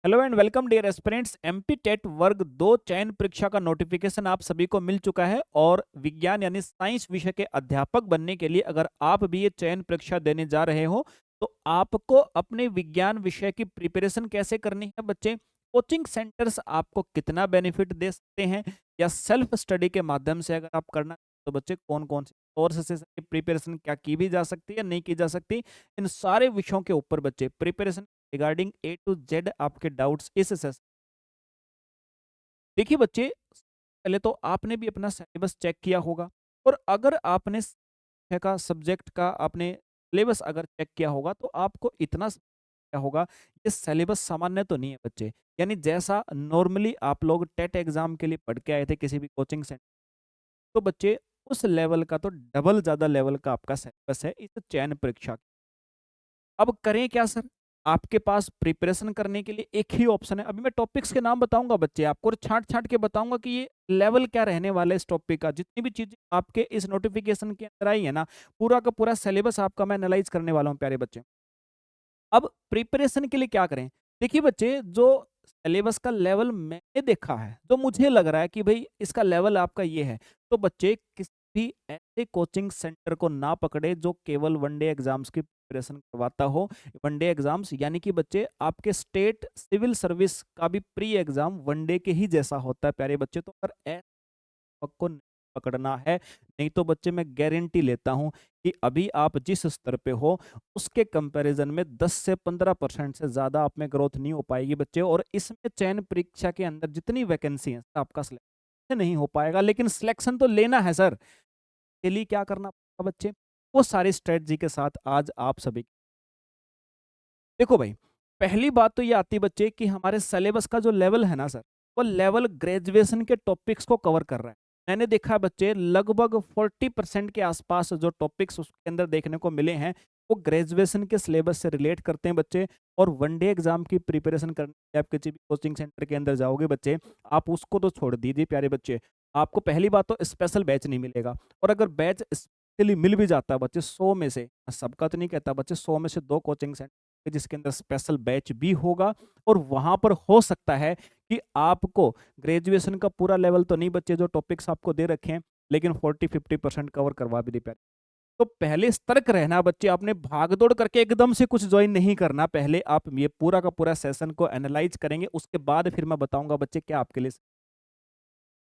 Hello and welcome dear aspirants. MP TET वर्ग 2 चयन परीक्षा का नोटिफिकेशन आप सभी को मिल चुका है और विज्ञान यानी साइंस विषय के अध्यापक बनने के लिए अगर आप भी ये चयन परीक्षा देने जा रहे हो तो आपको अपने विज्ञान विषय की प्रिपरेशन कैसे करनी है बच्चे। कोचिंग सेंटर्स आपको कितना बेनिफिट दे सकते हैं या सेल्फ स्टडी के माध्यम से अगर आप करना तो बच्चे कौन कौन से कोर्स से प्रिपरेशन क्या की भी जा सकती है या नहीं की जा सकती, इन सारे विषयों के ऊपर बच्चे preparation regarding A to Z आपके डाउट्स इस सेशन। देखिए बच्चे, पहले तो आपने भी अपना सिलेबस चेक किया होगा और अगर आपने का सब्जेक्ट का आपने सिलेबस अगर चेक किया होगा तो आपको इतना क्या होगा, ये सिलेबस सामान्य तो नहीं है बच्चे। यानी जैसा नॉर्मली आप लोग टेट एग्जाम के लिए पढ़ के आए थे किसी भी कोचिंग सेंटर, तो बच्चे उस लेवल का तो डबल ज्यादा लेवल का आपका सिलेबस है इस चयन परीक्षा की। अब करें क्या सर? आपके पास प्रिपरेशन करने के लिए एक ही ऑप्शन है। अभी मैं टॉपिक्स के नाम बताऊंगा बच्चे आपको और छांट छांट के बताऊंगा कि ये लेवल क्या रहने वाला है इस टॉपिक का। जितनी भी चीजें आपके इस नोटिफिकेशन के अंदर आई है ना, पूरा का पूरा सिलेबस आपका मैं एनालाइज करने वाला हूँ प्यारे बच्चे। अब प्रिपरेशन के लिए क्या करें? देखिए बच्चे, जो सिलेबस का लेवल मैंने देखा है, जो मुझे लग रहा है कि भाई इसका लेवल आपका ये है, तो बच्चे किसी भी ऐसे कोचिंग सेंटर को ना पकड़े जो केवल वनडे एग्जाम्स की प्रिपरेशन करवाता हो। वनडे एग्जाम्स यानी कि बच्चे आपके स्टेट सिविल सर्विस का भी प्री एग्जाम वनडे के ही जैसा होता है प्यारे बच्चे। तो अगर को नहीं पकड़ना है, नहीं तो बच्चे मैं गारंटी लेता हूं कि अभी आप जिस स्तर पे हो उसके कंपैरिजन में 10 से 15% से ज्यादा आप में ग्रोथ नहीं हो पाएगी बच्चे। और इसमें चयन परीक्षा के अंदर जितनी वैकेंसी है आपका सिलेक्शन नहीं हो पाएगा, लेकिन सिलेक्शन तो लेना है सर। के लिए क्या करना पड़ेगा बच्चे, वो सारी स्ट्रेटजी के साथ आज आप सभी देखो भाई। पहली बात तो ये आती बच्चे कि हमारे सिलेबस का जो लेवल है ना सर, वो लेवल ग्रेजुएशन के टॉपिक्स को कवर कर रहा है। मैंने देखा है बच्चे, लगभग 40% के आसपास जो टॉपिक्स उसके अंदर देखने को मिले हैं वो ग्रेजुएशन के सिलेबस से रिलेट करते हैं बच्चे। और वनडे एग्जाम की प्रिपरेशन करने आप किसी भी कोचिंग सेंटर के अंदर जाओगे बच्चे, आप उसको तो छोड़ दीजिए प्यारे बच्चे, आपको पहली बात तो स्पेशल बैच नहीं मिलेगा। और अगर बैच स्पेशली मिल भी जाता है बच्चे, 100 में से, सबका तो नहीं कहता बच्चे, 100 में से 2 कोचिंग सेंटर जिसके अंदर स्पेशल बैच भी होगा। और वहां पर हो सकता है कि आपको ग्रेजुएशन का पूरा लेवल तो नहीं बच्चे जो टॉपिक्स आपको दे रखे हैं, लेकिन 40-50% कवर करवा भी दे पाए। तो पहले सतर्क रहना बच्चे, आपने भागदौड़ करके एकदम से कुछ ज्वाइन नहीं करना। पहले आप ये पूरा का पूरा सेशन को एनालाइज करेंगे, उसके बाद फिर मैं बताऊंगा बच्चे क्या आपके लिए।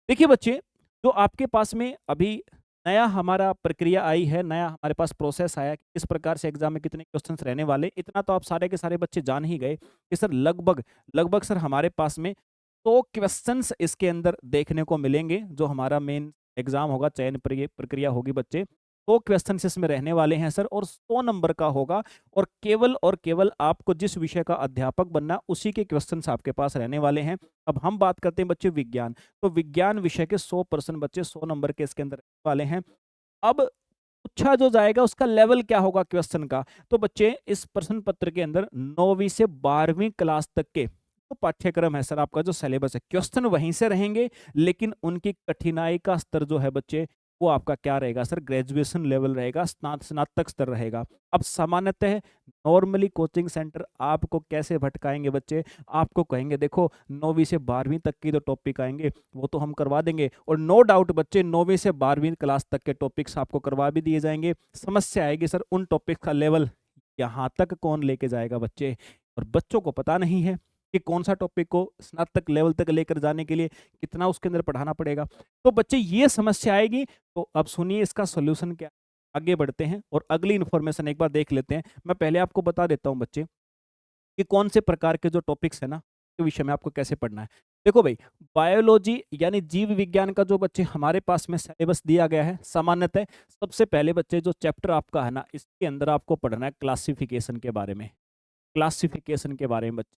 देखिए बच्चे, जो आपके पास में अभी नया हमारा प्रक्रिया आई है, नया हमारे पास प्रोसेस आया कि इस प्रकार से एग्जाम में कितने क्वेश्चंस रहने वाले, इतना तो आप सारे के सारे बच्चे जान ही गए कि सर लगभग लगभग सर हमारे पास में 100 क्वेश्चंस इसके अंदर देखने को मिलेंगे। जो हमारा मेन एग्जाम होगा, चयन प्रक्रिया होगी बच्चे, 100 क्वेश्चन इसमें रहने वाले हैं सर, और 100 नंबर का होगा। और केवल आपको जिस विषय का अध्यापक बनना उसी के क्वेश्चंस आपके पास रहने वाले हैं। अब हम बात करते हैं बच्चे विज्ञान, तो विज्ञान विषय के 100% बच्चे 100 नंबर के इसके अंदर वाले हैं। अब पूछा जो जाएगा उसका लेवल क्या होगा क्वेश्चन का, तो बच्चे इस प्रश्न पत्र के अंदर 9वीं से 12वीं क्लास तक के तो पाठ्यक्रम है सर, आपका जो सिलेबस है, क्वेश्चन वहीं से रहेंगे, लेकिन उनकी कठिनाई का स्तर जो है बच्चे वो आपका क्या रहेगा सर, ग्रेजुएशन लेवल रहेगा, स्नातक स्तर रहेगा। अब सामान्यतः नॉर्मली कोचिंग सेंटर आपको कैसे भटकाएंगे बच्चे, आपको कहेंगे देखो 9वीं से 12वीं तक की जो टॉपिक आएंगे वो तो हम करवा देंगे, और नो डाउट बच्चे 9वीं से 12वीं क्लास तक के टॉपिक्स आपको करवा भी दिए जाएंगे। समस्या आएगी सर उन टॉपिक का लेवल यहाँ तक कौन लेके जाएगा बच्चे, और बच्चों को पता नहीं है कि कौन सा टॉपिक को स्नातक लेवल तक लेकर जाने के लिए कितना उसके अंदर पढ़ाना पड़ेगा। तो बच्चे ये समस्या आएगी। तो अब सुनिए इसका सोल्यूशन क्या, आगे बढ़ते हैं और अगली इन्फॉर्मेशन एक बार देख लेते हैं। मैं पहले आपको बता देता हूं बच्चे कि कौन से प्रकार के जो टॉपिक्स है ना, के विषय में आपको कैसे पढ़ना है। देखो भाई, बायोलॉजी यानी जीव विज्ञान का जो बच्चे हमारे पास में सिलेबस दिया गया है, सामान्यतः सबसे पहले बच्चे जो चैप्टर आपका है ना, इसके अंदर आपको पढ़ना है क्लासिफिकेशन के बारे में। क्लासिफिकेशन के बारे में बच्चे,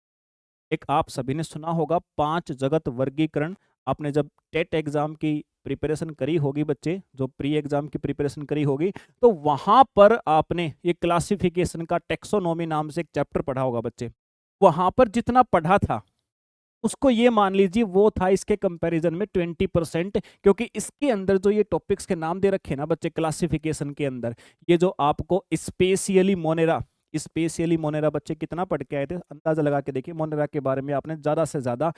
एक आप सभी ने सुना होगा 5 जगत वर्गीकरण। आपने जब टेट एग्जाम की प्रिपरेशन करी होगी बच्चे, जो प्री एग्जाम की प्रिपरेशन करी होगी, तो वहां पर आपने ये क्लासिफिकेशन का टेक्सोनोमी नाम से एक चैप्टर पढ़ा होगा बच्चे। वहां पर जितना पढ़ा था उसको ये मान लीजिए वो था इसके कंपैरिजन में 20%, क्योंकि इसके अंदर जो ये टॉपिक्स के नाम दे रखे ना बच्चे क्लासिफिकेशन के अंदर, ये जो आपको स्पेशियली मोनेरा स्पेशली मोनेरा बच्चे कितना पढ़ के आए थे, अंदाजा लगा के देखिए। मोनेरा के बारे में आपने ज़्यादा से ज़्यादा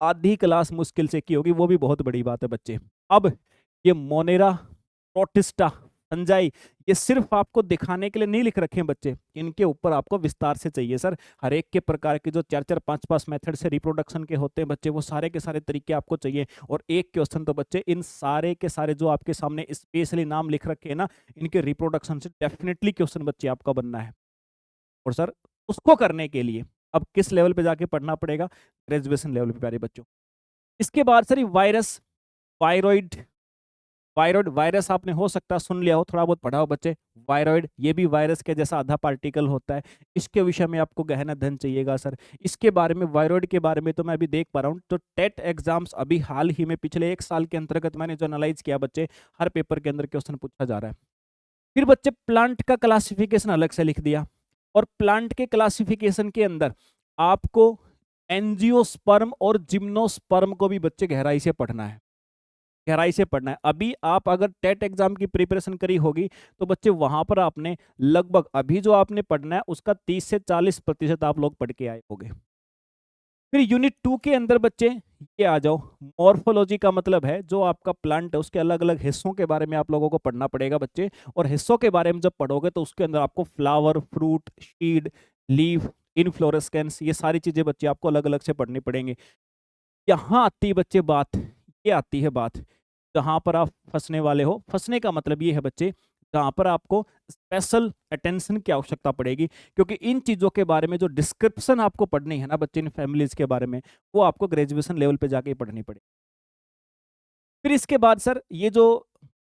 आधी क्लास मुश्किल से की होगी, वो भी बहुत बड़ी बात है बच्चे। अब ये मोनेरा, प्रोटिस्टा, फंजाई, ये सिर्फ आपको दिखाने के लिए नहीं लिख रखे हैं बच्चे, इनके ऊपर आपको विस्तार से चाहिए सर। हर एक के प्रकार के जो 4-4, 5-5 मेथड से रिप्रोडक्शन के होते हैं बच्चे, वो सारे के सारे तरीके आपको चाहिए। और एक क्वेश्चन तो बच्चे इन सारे के सारे जो आपके सामने स्पेशली नाम लिख रखे हैं ना, इनके रिप्रोडक्शन से डेफिनेटली क्वेश्चन बच्चे आपका बनना है। और सर उसको करने के लिए अब किस लेवल पे जाके पढ़ना पड़ेगा? ग्रेजुएशन लेवल पे प्यारे बच्चों। इसके बाद sir virus, viroid, viroid virus आपने हो सकता है सुन लिया हो, थोड़ा बहुत पढ़ा हो बच्चे। वायरॉइड ये भी वायरस के जैसा आधा पार्टिकल होता है। इसके विषय में आपको गहन अध्ययन चाहिएगा सर। इसके बारे में, वायरॉइड के बारे में तो मैं अभी देख पा रहा हूँ, तो टेट एग्जाम्स अभी हाल ही में पिछले 1 साल के अंतर्गत मैंने जो एनालाइज किया बच्चे, हर पेपर के अंदर क्वेश्चन पूछा जा रहा है। फिर बच्चे प्लांट का क्लासिफिकेशन अलग से लिख दिया, और प्लांट के क्लासिफिकेशन के अंदर आपको एंजियोस्पर्म और जिम्नोस्पर्म को भी बच्चे गहराई से पढ़ना है, गहराई से पढ़ना है। अभी आप अगर टेट एग्जाम की प्रिपरेशन करी होगी तो बच्चे वहां पर आपने लगभग अभी जो आपने पढ़ना है उसका 30 से 40% आप लोग पढ़ के आए होंगे। फिर यूनिट 2 के अंदर बच्चे ये आ जाओ, मॉर्फोलॉजी का मतलब है जो आपका प्लांट है उसके अलग अलग हिस्सों के बारे में आप लोगों को पढ़ना पड़ेगा बच्चे। और हिस्सों के बारे में जब पढ़ोगे तो उसके अंदर आपको फ्लावर, फ्रूट, शीड, लीफ, इनफ्लोरेस्केंस, ये सारी चीजें बच्चे आपको अलग अलग से पढ़नी पड़ेंगे। यहाँ आती है बच्चे बात, ये आती है बात जहां पर आप फंसने वाले हो। फंसने का मतलब ये है बच्चे, जहां पर आपको स्पेशल अटेंशन की आवश्यकता पड़ेगी, क्योंकि इन चीजों के बारे में जो डिस्क्रिप्शन आपको पढ़नी है ना बच्चे, इन फैमिलीज के बारे में, वो आपको ग्रेजुएशन लेवल पे जाके पढ़नी पड़ेगी। फिर इसके बाद सर ये जो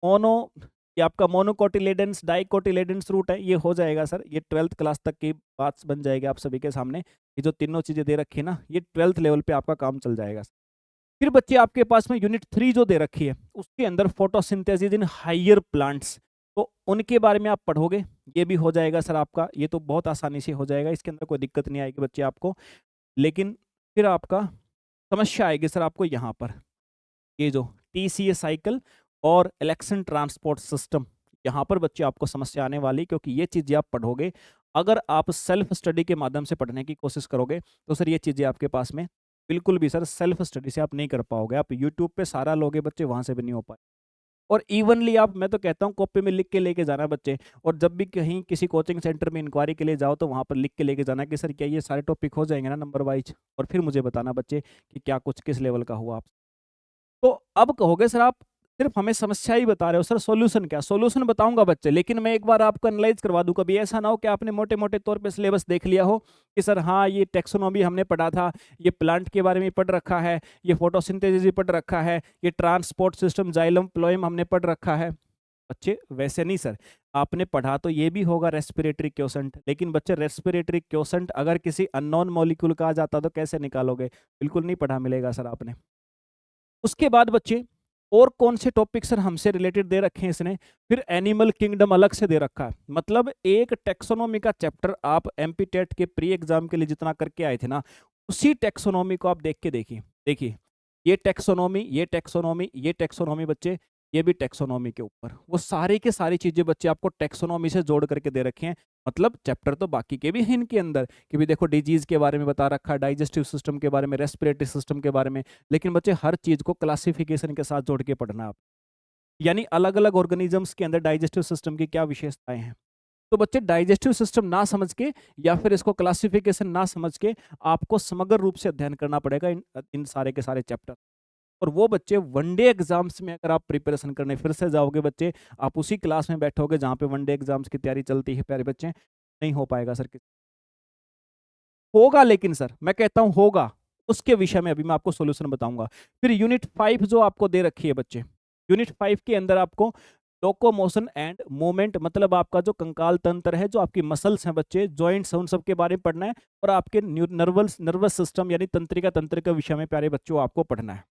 मोनो, ये आपका मोनोकोटिलेडन्स, डाइकोटिलेडन्स रूट है, ये हो जाएगा सर, ये 12th क्लास तक की बात बन जाएगी आप सभी के सामने। ये जो तीनों चीजें दे रखी है ना, ये 12th लेवल पे आपका काम चल जाएगा। फिर बच्चे आपके पास में यूनिट 3 जो दे रखी है उसके अंदर फोटोसिंथेसिस इन हायर प्लांट्स, तो उनके बारे में आप पढ़ोगे, ये भी हो जाएगा सर आपका। ये तो बहुत आसानी से हो जाएगा, इसके अंदर कोई दिक्कत नहीं आएगी बच्चे आपको। लेकिन फिर आपका समस्या आएगी सर आपको यहाँ पर, ये जो टीसीए साइकिल और इलेक्शन ट्रांसपोर्ट सिस्टम, यहाँ पर बच्चे आपको समस्या आने वाली, क्योंकि ये चीजें आप पढ़ोगे। अगर आप सेल्फ स्टडी के माध्यम से पढ़ने की कोशिश करोगे तो सर ये चीजें आपके पास में बिल्कुल भी सर सेल्फ स्टडी से आप नहीं कर पाओगे। आप यूट्यूब पे सारा लोगे बच्चे, वहां से भी नहीं हो पाए। और इवनली आप, मैं तो कहता हूँ कॉपी में लिख के लेके जाना बच्चे। और जब भी कहीं किसी कोचिंग सेंटर में इंक्वायरी के लिए जाओ तो वहां पर लिख के लेके जाना कि सर क्या ये सारे टॉपिक हो जाएंगे ना नंबर वाइज, और फिर मुझे बताना बच्चे कि क्या कुछ किस लेवल का हुआ आप। तो अब कहोगे सर आप सिर्फ हमें समस्या ही बता रहे हो, सर सॉल्यूशन क्या? सॉल्यूशन बताऊंगा बच्चे, लेकिन मैं एक बार आपको एनालाइज करवा दूं। कभी ऐसा ना हो कि आपने मोटे मोटे तौर पे सिलेबस देख लिया हो कि सर हाँ ये टेक्सोनॉमी हमने पढ़ा था, ये प्लांट के बारे में पढ़ रखा है, ये फोटोसिंथेसिस भी पढ़ रखा है, ये ट्रांसपोर्ट सिस्टम जाइलम फ्लोएम हमने पढ़ रखा है। बच्चे वैसे नहीं सर, आपने पढ़ा तो ये भी होगा रेस्पिरेटरी क्योसेंट, लेकिन बच्चे रेस्पिरेटरी क्योसेंट अगर किसी अननोन मॉलिक्यूल का आ जाता तो कैसे निकालोगे? बिल्कुल नहीं पढ़ा मिलेगा सर आपने। उसके बाद बच्चे और कौन से टॉपिक सर हमसे रिलेटेड दे रखे हैं इसने? फिर एनिमल किंगडम अलग से दे रखा है। मतलब एक टेक्सोनॉमी का चैप्टर आप एमपी टेट के प्री एग्जाम के लिए जितना करके आए थे ना, उसी टेक्सोनॉमी को आप देख के देखिए। देखिए ये टेक्सोनॉमी, ये टेक्सोनॉमी, ये टेक्सोनॉमी बच्चे, ये भी टेक्सोनॉमी के ऊपर, वो सारी के सारी चीजें बच्चे आपको टेक्सोनॉमी से जोड़ करके दे रखे हैं। मतलब चैप्टर तो बाकी के भी हैं इनके अंदर, कि भी देखो डिजीज के बारे में बता रखा है, डाइजेस्टिव सिस्टम के बारे में, रेस्पिरेटरी सिस्टम के बारे में, लेकिन बच्चे हर चीज को क्लासिफिकेशन के साथ जोड़ के पढ़ना आप। यानी अलग अलग ऑर्गेनिजम्स के अंदर डाइजेस्टिव सिस्टम की क्या विशेषताएं हैं। तो बच्चे डाइजेस्टिव सिस्टम ना समझ के या फिर इसको क्लासिफिकेशन ना समझ के आपको समग्र रूप से अध्ययन करना पड़ेगा इन सारे के सारे चैप्टर। और वो बच्चे वनडे एग्जाम्स में अगर आप प्रिपरेशन करने फिर से जाओगे बच्चे, आप उसी क्लास में बैठोगे जहाँ पे वनडे एग्जाम्स की तैयारी चलती है प्यारे बच्चे, नहीं हो पाएगा सर। होगा लेकिन सर मैं कहता हूँ होगा, उसके विषय में अभी मैं आपको सॉल्यूशन बताऊंगा। फिर यूनिट 5 जो आपको दे रखी है बच्चे, यूनिट 5 के अंदर आपको लोकोमोशन एंड मूवमेंट, मतलब आपका जो कंकाल तंत्र है, जो आपकी मसल्स हैं बच्चे, जॉइंट्स हैं, उन सब के बारे में पढ़ना है। और आपके नर्वस सिस्टम यानी तंत्रिका तंत्र के विषय में प्यारे बच्चों आपको पढ़ना है।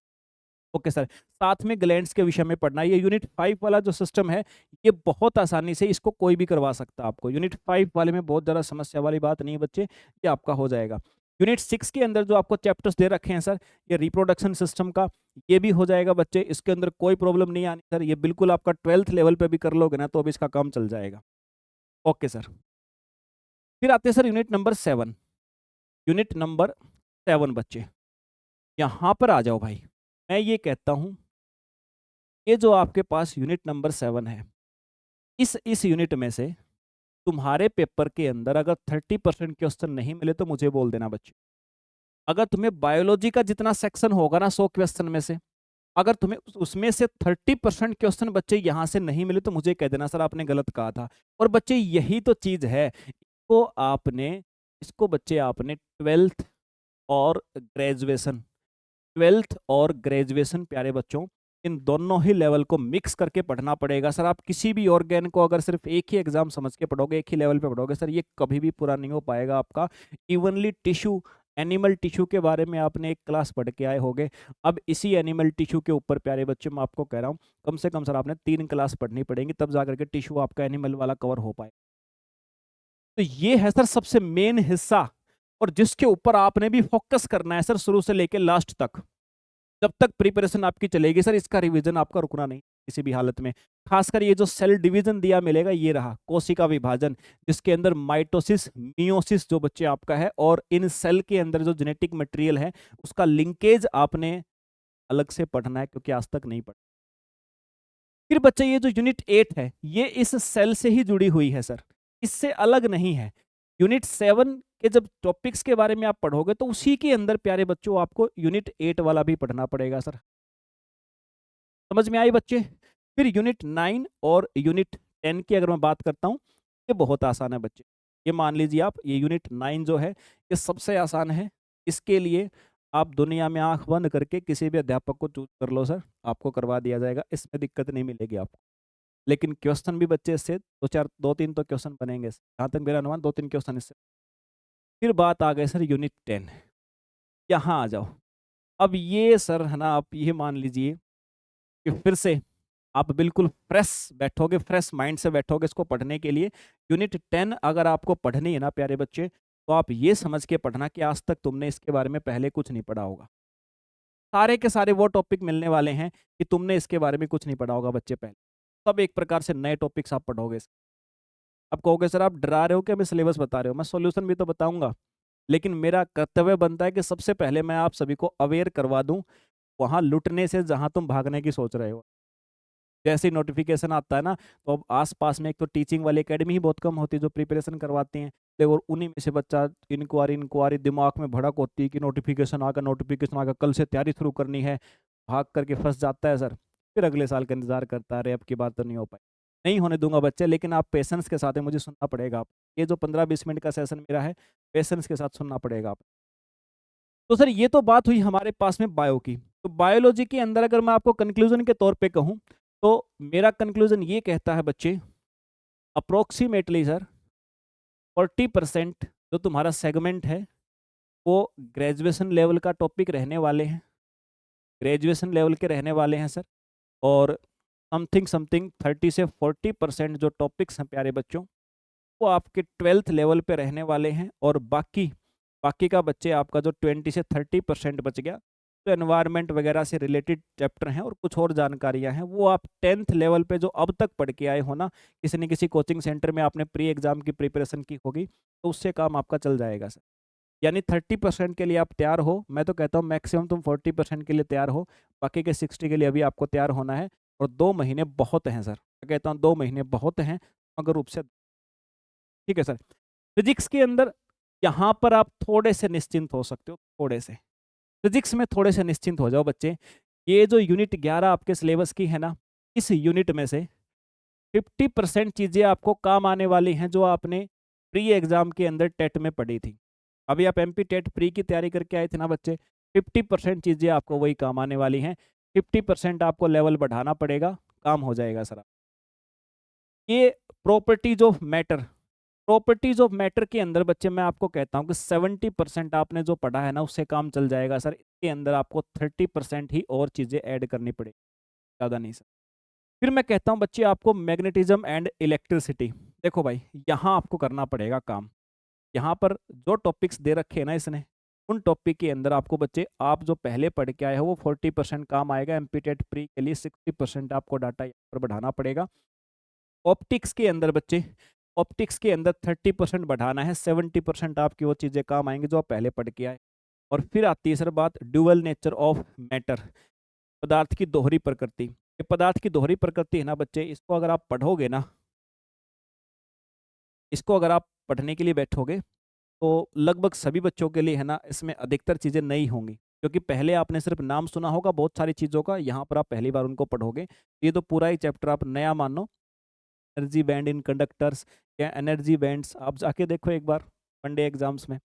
ओके सर, साथ में ग्लैंड्स के विषय में पढ़ना है। ये यूनिट 5 वाला जो सिस्टम है ये बहुत आसानी से इसको कोई भी करवा सकता है आपको। यूनिट 5 वाले में बहुत ज़्यादा समस्या वाली बात नहीं है बच्चे, ये आपका हो जाएगा। यूनिट 6 के अंदर जो आपको चैप्टर्स दे रखे हैं सर, ये रिप्रोडक्शन सिस्टम का, ये भी हो जाएगा बच्चे, इसके अंदर कोई प्रॉब्लम नहीं आनी सर। ये बिल्कुल आपका 12th लेवल पे भी कर लोगे ना तो अब इसका काम चल जाएगा। Okay sir. फिर आते हैं sir unit number 7। Unit number 7 बच्चे, यहाँ पर आ जाओ भाई। मैं ये कहता हूँ, ये जो आपके पास यूनिट नंबर 7 है, इस यूनिट में से तुम्हारे पेपर के अंदर अगर 30% क्वेश्चन नहीं मिले तो मुझे बोल देना बच्चे। अगर तुम्हें बायोलॉजी का जितना सेक्शन होगा ना 100 क्वेश्चन में से, अगर तुम्हें उसमें से 30% क्वेश्चन बच्चे यहाँ से नहीं मिले तो मुझे कह देना सर आपने गलत कहा था। और बच्चे यही तो चीज है, इसको बच्चे आपने ट्वेल्थ और ग्रेजुएशन प्यारे बच्चों, इन दोनों ही लेवल को मिक्स करके पढ़ना पड़ेगा सर। आप किसी भी ऑर्गेन को अगर सिर्फ एक ही एग्जाम समझ के पढ़ोगे, एक ही लेवल पे पढ़ोगे सर, ये कभी भी पूरा नहीं हो पाएगा आपका। इवनली टिश्यू, एनिमल टिश्यू के बारे में आपने एक क्लास पढ़ के आए होंगे। अब इसी एनिमल टिश्यू के ऊपर प्यारे बच्चों मैं आपको कह रहा हूँ, कम से कम सर आपने 3 क्लास पढ़नी पड़ेगी, तब जाकर के टिश्यू आपका एनिमल वाला कवर हो पाए। तो ये है सर सबसे मेन हिस्सा, और जिसके ऊपर आपने भी फोकस करना है सर शुरू से लेकर लास्ट तक। जब तक प्रिपरेशन आपकी चलेगी सर, इसका रिवीजन आपका रुकना नहीं किसी भी हालत में। खासकर ये जो सेल डिवीजन दिया मिलेगा, ये रहा कोशिका विभाजन, जिसके अंदर माइटोसिस मियोसिस जो बच्चे आपका है, और इन सेल के अंदर जो जेनेटिक मटेरियल है उसका लिंकेज आपने अलग से पढ़ना है, क्योंकि आज तक नहीं पढ़ा। फिर बच्चे ये जो यूनिट 8 है, ये इस सेल से ही जुड़ी हुई है सर, इससे अलग नहीं है। यूनिट 7 के जब टॉपिक्स के बारे में आप पढ़ोगे तो उसी के अंदर प्यारे बच्चों आपको यूनिट 8 वाला भी पढ़ना पड़ेगा सर। समझ में आई बच्चे? फिर यूनिट 9 और यूनिट 10 की अगर मैं बात करता हूँ, ये बहुत आसान है बच्चे। ये मान लीजिए आप, ये यूनिट 9 जो है ये सबसे आसान है। इसके लिए आप दुनिया में आंख बंद करके किसी भी अध्यापक को चूज कर लो सर, आपको करवा दिया जाएगा, इसमें दिक्कत नहीं मिलेगी आपको। लेकिन क्वेश्चन भी बच्चे इससे दो तीन तो क्वेश्चन बनेंगे, जहाँ तक मेरा अनुमान 2-3 क्वेश्चन इससे। फिर बात आ गई सर यूनिट 10, यहाँ आ जाओ। अब ये सर है ना, आप ये मान लीजिए कि फिर से आप बिल्कुल फ्रेश बैठोगे, फ्रेश माइंड से बैठोगे इसको पढ़ने के लिए। यूनिट 10 अगर आपको पढ़नी है ना प्यारे बच्चे, तो आप ये समझ के पढ़ना कि आज तक तुमने इसके बारे में पहले कुछ नहीं पढ़ा होगा। सारे के सारे वो टॉपिक मिलने वाले हैं कि तुमने इसके बारे में कुछ नहीं पढ़ा होगा बच्चे पहले। सब एक प्रकार से नए टॉपिक्स आप पढ़ोगे। अब कहोगे सर आप डरा रहे हो कि हमें सिलेबस बता रहे हो, मैं सॉल्यूशन भी तो बताऊंगा, लेकिन मेरा कर्तव्य बनता है कि सबसे पहले मैं आप सभी को अवेयर करवा दूं वहां लुटने से, जहां तुम भागने की सोच रहे हो। जैसे ही नोटिफिकेशन आता है ना, तो अब आसपास में एक तो टीचिंग वाली एकेडमी ही बहुत कम होती है जो प्रिपरेशन करवाती हैं, देखो उन्हीं में से बच्चा इंक्वायरी दिमाग में भड़क होती है कि नोटिफिकेशन आगा कल से तैयारी शुरू करनी है, भाग करके फंस जाता है सर। फिर अगले साल का इंतजार करता है, अरे अब की बात तो नहीं हो पाई। नहीं होने दूंगा बच्चे, लेकिन आप पेशेंस के साथ है, मुझे सुनना पड़ेगा। आप ये जो 15-20 मिनट का सेशन मेरा है, पेशेंस के साथ सुनना पड़ेगा आप। तो सर ये तो बात हुई हमारे पास में बायो की। तो बायोलॉजी के अंदर अगर मैं आपको कंक्लूजन के तौर पे कहूँ, तो मेरा कंक्लूजन ये कहता है बच्चे, अप्रोक्सीमेटली सर 40% जो तुम्हारा सेगमेंट है वो ग्रेजुएशन लेवल का टॉपिक रहने वाले हैं, ग्रेजुएशन लेवल के रहने वाले हैं सर। और समथिंग समथिंग 30 से 40% जो टॉपिक्स हैं प्यारे बच्चों, वो आपके 12th लेवल पे रहने वाले हैं। और बाकी बाकी का बच्चे आपका जो 20 से 30% बच गया, तो एनवायरनमेंट वगैरह से रिलेटेड चैप्टर हैं और कुछ और जानकारियां हैं, वो आप 10th लेवल पे जो अब तक पढ़ के आए हो ना, किसी न किसी कोचिंग सेंटर में आपने प्री एग्जाम की प्रिपरेशन की होगी, तो उससे काम आपका चल जाएगा सर। यानी 30% के लिए आप तैयार हो, मैं तो कहता हूँ मैक्सिमम तुम 40% के लिए तैयार हो, बाकी के 60 के लिए अभी आपको तैयार होना है। और 2 महीने बहुत हैं सर, मैं कहता हूँ 2 महीने बहुत हैं, अगर रूप से। ठीक है सर। फिजिक्स के अंदर यहाँ पर आप थोड़े से निश्चिंत हो सकते हो, थोड़े से फिजिक्स में थोड़े से निश्चिंत हो जाओ बच्चे। ये जो यूनिट 11 आपके सिलेबस की है ना, इस यूनिट में से 50% चीज़ें आपको काम आने वाली हैं जो आपने प्री एग्जाम के अंदर टेट में पढ़ी थी। अभी आप एमपी टेट प्री की तैयारी करके आए थे ना बच्चे, 50% चीज़ें आपको वही काम आने वाली हैं। 50% आपको लेवल बढ़ाना पड़ेगा, काम हो जाएगा सर। ये properties of matter, properties of matter के अंदर बच्चे मैं आपको कहता हूँ कि 70% आपने जो पढ़ा है ना उससे काम चल जाएगा सर। इसके अंदर आपको 30% ही और चीज़ें ऐड करनी पड़ेगी, ज़्यादा नहीं सर। फिर मैं कहता हूँ बच्चे आपको मैग्नेटिज्म एंड इलेक्ट्रिसिटी, देखो भाई यहाँ आपको करना पड़ेगा काम। यहाँ पर जो टॉपिक्स दे रखे हैं ना इसने, उन टॉपिक के अंदर आपको बच्चे आप जो पहले पढ़ के आए हो वो 40% काम आएगा। एमपी टेट प्री के लिए 60% आपको डाटा यहाँ पर बढ़ाना पड़ेगा। ऑप्टिक्स के अंदर बच्चे ऑप्टिक्स के अंदर 30% बढ़ाना है, 70% आपकी वो चीज़ें काम आएंगी जो आप पहले पढ़ के आए। और फिर आती है सर बात ड्यूअल नेचर ऑफ मैटर, पदार्थ की दोहरी प्रकृति। ये पदार्थ की दोहरी प्रकृति है ना बच्चे, इसको अगर आप पढ़ोगे ना, इसको अगर आप पढ़ने के लिए बैठोगे तो लगभग सभी बच्चों के लिए है ना, इसमें अधिकतर चीज़ें नई होंगी, क्योंकि पहले आपने सिर्फ नाम सुना होगा बहुत सारी चीज़ों का, यहाँ पर आप पहली बार उनको पढ़ोगे। ये तो पूरा ही चैप्टर आप नया मानो। एनर्जी बैंड इन कंडक्टर्स या एनर्जी बैंड्स, आप जाके देखो एक बार वनडे एग्जाम्स में।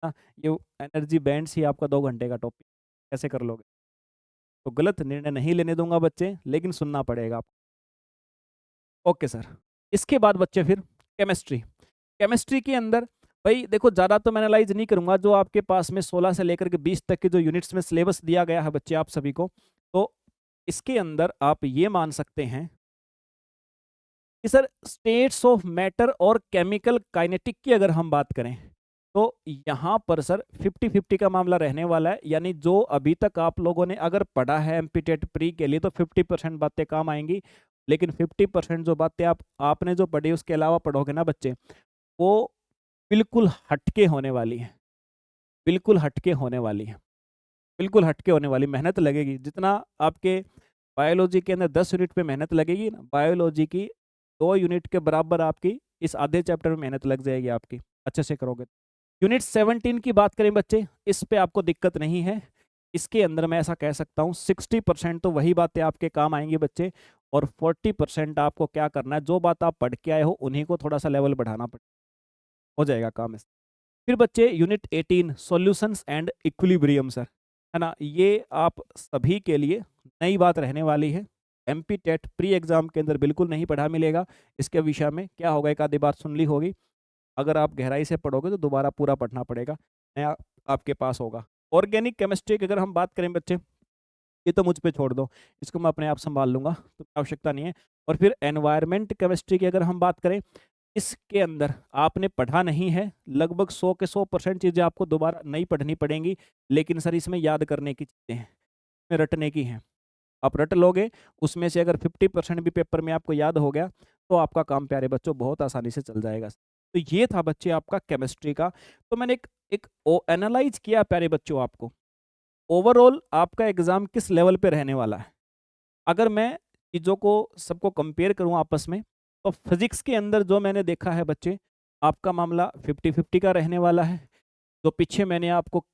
हाँ, ये एनर्जी बैंड्स ही आपका 2 घंटे का टॉपिक, कैसे कर लोगे? तो गलत निर्णय नहीं लेने दूंगा बच्चे, लेकिन सुनना पड़ेगा आप। Okay sir. इसके बाद बच्चे फिर केमिस्ट्री। केमिस्ट्री के अंदर भाई देखो, ज़्यादा तो मैं एनालाइज नहीं करूंगा, जो आपके पास में 16 से लेकर के 20 तक के जो यूनिट्स में सिलेबस दिया गया है बच्चे आप सभी को, तो इसके अंदर आप ये मान सकते हैं कि सर स्टेट्स ऑफ मैटर और केमिकल काइनेटिक की अगर हम बात करें तो यहाँ पर सर 50-50 का मामला रहने वाला है। यानी जो अभी तक आप लोगों ने अगर पढ़ा है एमपीटेट प्री के लिए तो 50% बातें काम आएंगी, लेकिन 50% जो बातें आपने जो पढ़ी उसके अलावा पढ़ोगे ना बच्चे, वो बिल्कुल हटके होने वाली है, बिल्कुल हटके होने वाली है, बिल्कुल हटके होने वाली। मेहनत लगेगी जितना आपके बायोलॉजी के अंदर 10 यूनिट पे मेहनत लगेगी ना, बायोलॉजी की 2 यूनिट के बराबर आपकी इस आधे चैप्टर में मेहनत लग जाएगी आपकी, अच्छे से करोगे। यूनिट 17 की बात करें बच्चे, इस पे आपको दिक्कत नहीं है। इसके अंदर मैं ऐसा कह सकता हूँ 60% तो वही बातें आपके काम आएंगी बच्चे, और 40% आपको क्या करना है, जो बात आप पढ़ के आए हो उन्हीं को थोड़ा सा लेवल बढ़ाना पड़ेगा, हो जाएगा काम इस। फिर बच्चे unit 18 solutions and equilibrium sir, है ना, ये आप सभी के लिए नई बात रहने वाली है। एमपी टेट प्री एग्जाम के अंदर बिल्कुल नहीं पढ़ा मिलेगा इसके विषय में। क्या होगा, एक आधी बात सुन ली होगी, अगर आप गहराई से पढ़ोगे तो दोबारा पूरा पढ़ना पड़ेगा, नया आपके पास होगा। ऑर्गेनिक केमिस्ट्री की अगर हम बात करें बच्चे, ये तो मुझ पे छोड़ दो, इसको मैं अपने आप संभाल लूंगा, तो आवश्यकता नहीं है। और फिर एनवायरमेंट केमिस्ट्री की अगर हम बात करें, इसके अंदर आपने पढ़ा नहीं है, लगभग 100 के 100% चीज़ें आपको दोबारा नहीं पढ़नी पड़ेंगी, लेकिन सर इसमें याद करने की चीज़ें हैं, इसमें रटने की हैं। आप रट लोगे, उसमें से अगर 50% भी पेपर में आपको याद हो गया तो आपका काम प्यारे बच्चों बहुत आसानी से चल जाएगा। तो ये था बच्चे आपका केमिस्ट्री का। तो मैंने एक एनालाइज किया प्यारे बच्चों आपको, ओवरऑल आपका एग्जाम किस लेवल पे रहने वाला है। अगर मैं चीज़ों को सबको कंपेयर करूं आपस में, तो फिजिक्स के अंदर जो मैंने देखा है बच्चे, आपका मामला 50-50 का रहने वाला है। जो पीछे मैंने आपको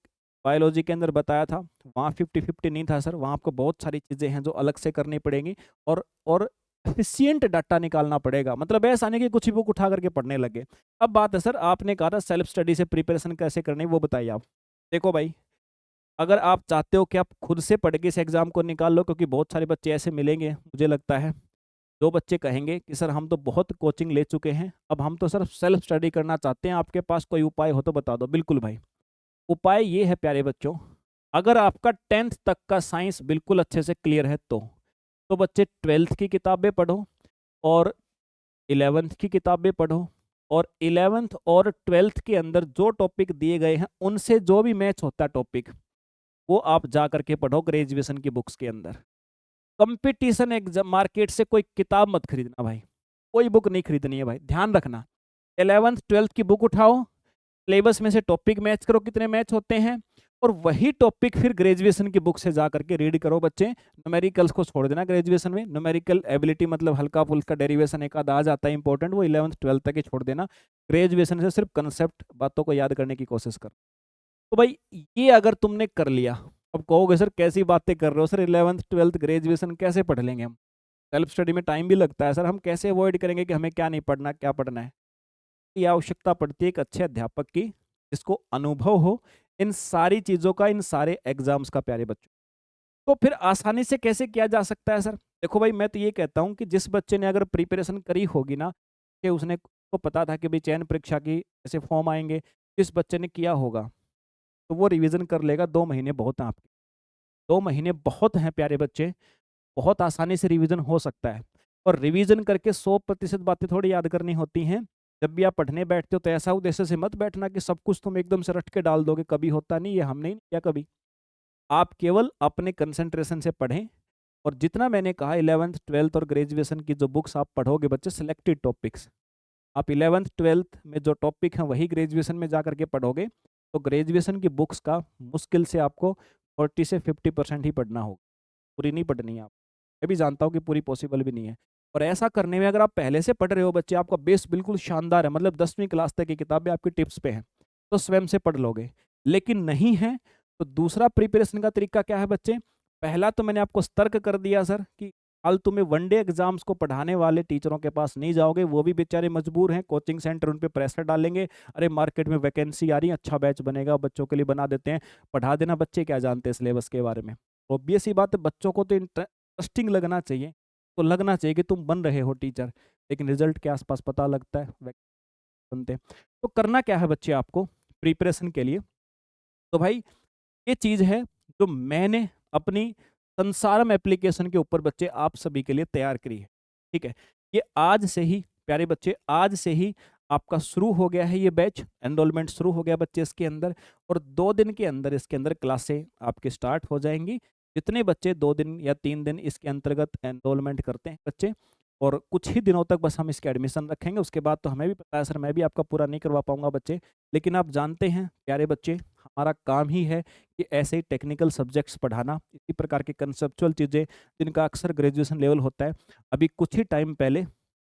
बायोलॉजी के अंदर बताया था, वहाँ 50-50 नहीं था सर, वहाँ आपको बहुत सारी चीज़ें हैं जो अलग से करनी पड़ेंगी, और एफिशिएंट डाटा निकालना पड़ेगा। मतलब ऐसा नहीं कि कुछ ही बुक उठा करके पढ़ने लगे। अब बात है सर, आपने कहा था सेल्फ स्टडी से प्रिपरेशन कैसे करनी, वो बताइए आप। देखो भाई, अगर आप चाहते हो कि आप खुद से पढ़ के इस एग्ज़ाम को निकाल लो, क्योंकि बहुत सारे बच्चे ऐसे मिलेंगे मुझे लगता है, जो बच्चे कहेंगे कि सर हम तो बहुत कोचिंग ले चुके हैं, अब हम तो सर सेल्फ स्टडी करना चाहते हैं, आपके पास कोई उपाय हो तो बता दो। बिल्कुल भाई, उपाय ये है प्यारे बच्चों, अगर आपका 10th तक का साइंस बिल्कुल अच्छे से क्लियर है तो बच्चे 12th की किताबें पढ़ो और 11th की किताबें पढ़ो, और 11th और 12th के अंदर जो टॉपिक दिए गए हैं उनसे जो भी मैच होता है टॉपिक, वो आप जा करके पढ़ो ग्रेजुएशन की बुक्स के अंदर। कंपटीशन एग्जाम मार्केट से कोई किताब मत खरीदना भाई, कोई बुक नहीं खरीदनी है भाई, ध्यान रखना। 11th-12th की बुक उठाओ, सिलेबस में से टॉपिक मैच करो कितने मैच होते हैं, और वही टॉपिक फिर ग्रेजुएशन की बुक से जा करके रीड करो बच्चे। न्यूमेरिकल्स को छोड़ देना ग्रेजुएशन में, न्यूमेरिकल एबिलिटी मतलब हल्का फुल्का डेरिवेशन एक आधा आ जाता है इंपॉर्टेंट, वो 11th-12th तक ही छोड़ देना। ग्रेजुएशन से सिर्फ कंसेप्ट बातों को याद करने की कोशिश कर। तो भाई ये अगर तुमने कर लिया, अब कहोगे सर कैसी बातें कर रहे हो सर, 11th-12th ग्रेजुएशन कैसे पढ़ लेंगे हम, सेल्फ स्टडी में टाइम भी लगता है सर, हम कैसे अवॉइड करेंगे कि हमें क्या नहीं पढ़ना क्या पढ़ना है। ये आवश्यकता पड़ती है एक अच्छे अध्यापक की, जिसको अनुभव हो इन सारी चीज़ों का, इन सारे एग्जाम्स का प्यारे बच्चों। तो फिर आसानी से कैसे किया जा सकता है सर? देखो भाई, मैं तो ये कहता हूँ कि जिस बच्चे ने अगर प्रिपरेशन करी होगी ना, कि उसने को पता था कि भाई चयन परीक्षा की ऐसे फॉर्म आएंगे, जिस बच्चे ने किया होगा तो वो रिवीजन कर लेगा। 2 महीने बहुत हैं आपके, 2 महीने बहुत हैं प्यारे बच्चे, बहुत आसानी से रिवीजन हो सकता है। और रिवीजन करके 100% बातें थोड़ी याद करनी होती हैं। जब भी आप पढ़ने बैठते हो तो ऐसा उद्देश्य से मत बैठना कि सब कुछ तुम एकदम से रट के डाल दोगे, कभी होता नहीं, ये हमने नहीं किया कभी। आप केवल अपने कंसंट्रेशन से पढ़ें, और जितना मैंने कहा 11th 12th और ग्रेजुएशन की जो बुक्स आप पढ़ोगे बच्चे, सिलेक्टेड टॉपिक्स, आप 11th-12th में जो टॉपिक हैं वही ग्रेजुएशन में जा करके पढ़ोगे, तो ग्रेजुएशन की बुक्स का मुश्किल से आपको 40 से 50% ही पढ़ना होगा, पूरी नहीं पढ़नी है आप। मैं भी जानता हूँ कि पूरी पॉसिबल भी नहीं है। और ऐसा करने में अगर आप पहले से पढ़ रहे हो बच्चे, आपका बेस बिल्कुल शानदार है, मतलब 10वीं क्लास तक की किताबें आपकी टिप्स पे हैं, तो स्वयं से पढ़ लोगे। लेकिन नहीं है, तो दूसरा प्रिपरेशन का तरीका क्या है बच्चे? पहला तो मैंने आपको सतर्क कर दिया सर कि फालतू में वनडे एग्जाम्स को पढ़ाने वाले टीचरों के पास नहीं जाओगे, वो भी बेचारे मजबूर हैं, कोचिंग सेंटर उन पे प्रेशर डालेंगे, अरे मार्केट में वैकेंसी आ रही है, अच्छा बैच बनेगा, बच्चों के लिए बना देते हैं, पढ़ा देना। बच्चे क्या जानते हैं सिलेबस के बारे में? ऑब्वियस ही बात है, बच्चों को तो इंटरेस्टिंग लगना चाहिए, तो लगना चाहिए कि तुम बन रहे हो टीचर, लेकिन रिजल्ट के आसपास पता लगता है बनते हैं। तो करना क्या है बच्चे आपको प्रिपरेशन के लिए? तो भाई ये चीज है जो मैंने अपनी संसारम एप्लीकेशन के ऊपर बच्चे आप सभी के लिए तैयार करी है। ठीक है, ये आज से ही प्यारे बच्चे, आज से ही आपका शुरू हो गया है, ये बैच एनरोलमेंट शुरू हो गया बच्चे इसके अंदर, और 2 दिन के अंदर इसके अंदर क्लासें आपके स्टार्ट हो जाएंगी। जितने बच्चे 2 दिन या 3 दिन इसके अंतर्गत एनरोलमेंट करते हैं बच्चे, और कुछ ही दिनों तक बस हम इसके एडमिशन रखेंगे, उसके बाद तो हमें भी पता है सर, मैं भी आपका पूरा नहीं करवा पाऊंगा बच्चे, लेकिन आप जानते हैं प्यारे बच्चे, हमारा काम ही है कि ऐसे ही टेक्निकल सब्जेक्ट्स पढ़ाना, इसी प्रकार की कंसेप्चुअल चीज़ें जिनका अक्सर ग्रेजुएशन लेवल होता है। अभी कुछ ही टाइम पहले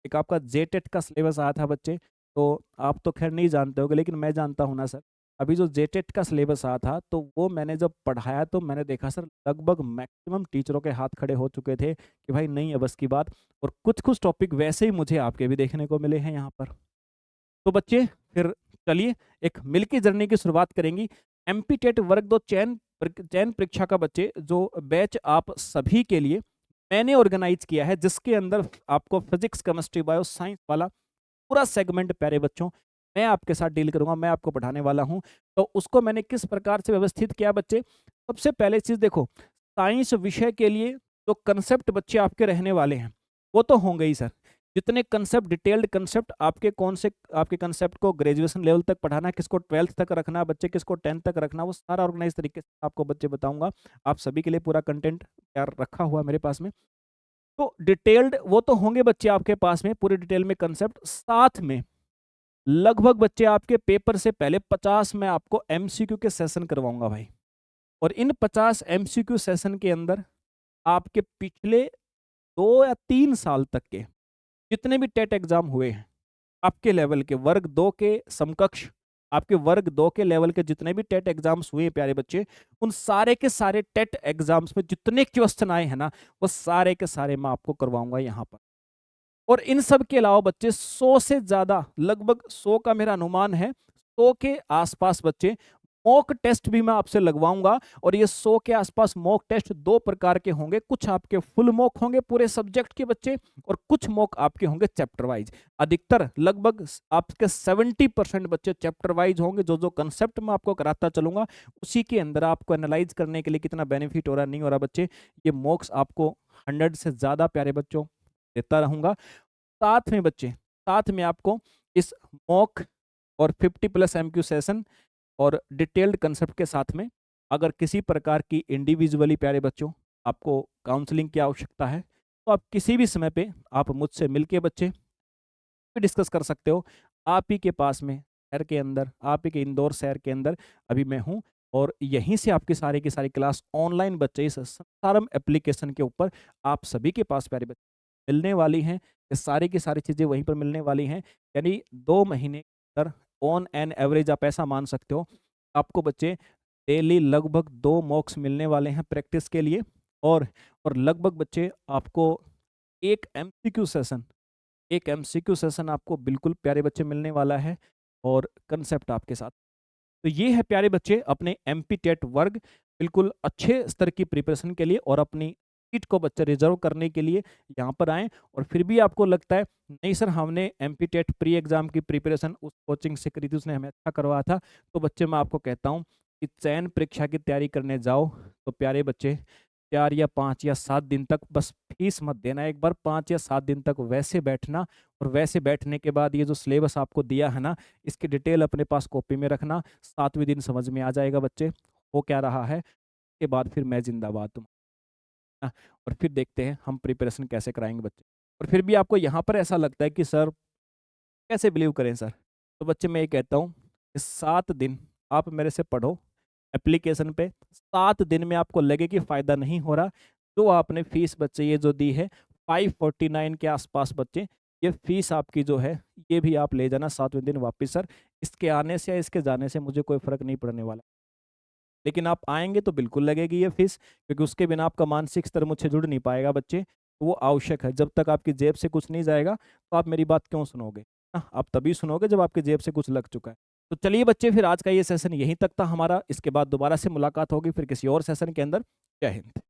एक आपका जेटेट का सिलेबस आया था बच्चे, तो आप तो खैर नहीं जानते होगे, लेकिन मैं जानता हूँ ना सर। अभी जो जेटेट का सिलेबस आया था, तो वो मैंने जब पढ़ाया तो मैंने देखा सर, लगभग मैक्सिमम टीचरों के हाथ खड़े हो चुके थे कि भाई नहीं है बस की बात, और कुछ कुछ टॉपिक वैसे ही मुझे आपके भी देखने को मिले हैं यहाँ पर। तो बच्चे फिर चलिए एक मिल की जर्नी की शुरुआत करेंगी। एमपी टेट वर्ग 2 चयन परीक्षा का बच्चे जो बैच आप सभी के लिए मैंने ऑर्गेनाइज किया है, जिसके अंदर आपको फिजिक्स, केमिस्ट्री, बायो साइंस वाला पूरा सेगमेंट प्यारे बच्चों मैं आपके साथ डील करूंगा, मैं आपको पढ़ाने वाला हूं। तो उसको मैंने किस प्रकार से व्यवस्थित किया बच्चे? सबसे पहले चीज देखो, साइंस विषय के लिए जो कंसेप्ट बच्चे आपके रहने वाले हैं वो तो होंगे ही सर। जितने कंसेप्ट, डिटेल्ड कंसेप्ट आपके, कौन से आपके कंसेप्ट को ग्रेजुएशन लेवल तक पढ़ाना है, किसको 12th तक रखना है बच्चे, किसको 10th तक रखना है, वो सारा ऑर्गेनाइज तरीके से आपको बच्चे बताऊंगा। आप सभी के लिए पूरा कंटेंट तैयार रखा हुआ मेरे पास में। तो डिटेल्ड वो तो होंगे बच्चे आपके पास में, पूरे डिटेल में कंसेप्ट, साथ में लगभग बच्चे आपके पेपर से पहले 50 मैं आपको एमसीक्यू के सेशन करवाऊंगा भाई। और इन 50 एमसीक्यू सेशन के अंदर आपके पिछले 2 या 3 साल तक के जितने भी टेट एग्जाम हुए हैं आपके लेवल के, वर्ग 2 के समकक्ष आपके वर्ग 2 के लेवल के जितने भी टेट एग्जाम्स हुए हैं प्यारे बच्चे, उन सारे के सारे टेट एग्जाम्स में जितने क्वेश्चन आए हैं ना, वो सारे के सारे मैं आपको करवाऊंगा यहाँ पर। और इन सब के अलावा बच्चे 100 से ज्यादा, लगभग 100 का मेरा अनुमान है, 100 के आसपास बच्चे मॉक टेस्ट भी मैं आपसे लगवाऊंगा। और ये 100 के आसपास मॉक टेस्ट 2 प्रकार के होंगे, कुछ आपके फुल मॉक होंगे पूरे सब्जेक्ट के बच्चे, और कुछ मॉक आपके होंगे चैप्टर वाइज। अधिकतर लगभग आपके 70% बच्चे चैप्टर वाइज होंगे, जो जो कंसेप्ट मैं आपको कराता चलूंगा उसी के अंदर आपको एनालाइज करने के लिए कितना बेनिफिट हो रहा नहीं हो रहा बच्चे, ये मॉक्स आपको 100 से ज्यादा प्यारे बच्चों देता रहूंगा। साथ में बच्चे, साथ में आपको इस मॉक और 50+ एमक्यू सेशन और डिटेल्ड कंसेप्ट के साथ में, अगर किसी प्रकार की इंडिविजुअली प्यारे बच्चों आपको काउंसलिंग की आवश्यकता है, तो आप किसी भी समय पे आप मुझसे मिलके बच्चे डिस्कस कर सकते हो। आप ही के पास में शहर के अंदर, आप ही के इंदौर शहर के अंदर अभी मैं हूँ, और यहीं से आपकी सारी की सारी क्लास ऑनलाइन बच्चे इस संसारम एप्लीकेशन के ऊपर आप सभी के पास प्यारे बच्चे मिलने वाली हैं। ये सारी की सारी चीज़ें वहीं पर मिलने वाली हैं, यानी 2 महीने के अंदर ऑन एन एवरेज आप ऐसा मान सकते हो आपको बच्चे डेली लगभग 2 मॉक्स मिलने वाले हैं प्रैक्टिस के लिए। और लगभग बच्चे आपको एक एमसीक्यू सेशन एक एमसीक्यू सेशन आपको बिल्कुल प्यारे बच्चे मिलने वाला है, और कंसेप्ट आपके साथ। तो ये है प्यारे बच्चे अपने एमपी टेट वर्ग, बिल्कुल अच्छे स्तर की प्रिपरेशन के लिए और अपनी सीट को बच्चे रिजर्व करने के लिए यहाँ पर आएँ। और फिर भी आपको लगता है नहीं सर, हमने एमपी टेट प्री एग्जाम की प्रिपरेशन उस कोचिंग से करी थी, उसने हमें अच्छा करवाया था, तो बच्चे मैं आपको कहता हूँ कि चयन परीक्षा की तैयारी करने जाओ तो प्यारे बच्चे 4 या 5 या 7 दिन तक बस फीस मत देना, एक बार 5 या 7 दिन तक वैसे बैठना, और वैसे बैठने के बाद ये जो सिलेबस आपको दिया है ना, इसकी डिटेल अपने पास कॉपी में रखना, 7वें दिन समझ में आ जाएगा बच्चे हो क्या रहा है। के बाद फिर मैं जिंदाबाद तुम ना, और फिर देखते हैं हम प्रिपरेशन कैसे कराएंगे बच्चे। और फिर भी आपको यहाँ पर ऐसा लगता है कि सर कैसे बिलीव करें सर? तो बच्चे मैं ये कहता हूँ कि 7 दिन आप मेरे से पढ़ो एप्लीकेशन पे, 7 दिन में आपको लगे कि फ़ायदा नहीं हो रहा, तो आपने फ़ीस बच्चे ये जो दी है 549 के आस-पास बच्चे, ये फ़ीस आपकी जो है, ये भी आप ले जाना 7वें दिन वापस सर। इसके आने से या इसके जाने से मुझे कोई फ़र्क नहीं पड़ने वाला। लेकिन आप आएँगे तो बिल्कुल लगेगी ये फ़ीस, क्योंकि उसके बिना आपका मानसिक स्तर मुझसे जुड़ नहीं पाएगा बच्चे। तो वो आवश्यक है, जब तक आपकी जेब से कुछ नहीं जाएगा, तो आप मेरी बात क्यों सुनोगे? आप तभी सुनोगे जब आपकी जेब से कुछ लग चुका है। तो चलिए बच्चे, फिर आज का ये सेशन यहीं तक था हमारा, इसके बाद दोबारा से मुलाकात होगी फिर किसी और सेशन के अंदर। जय हिंद।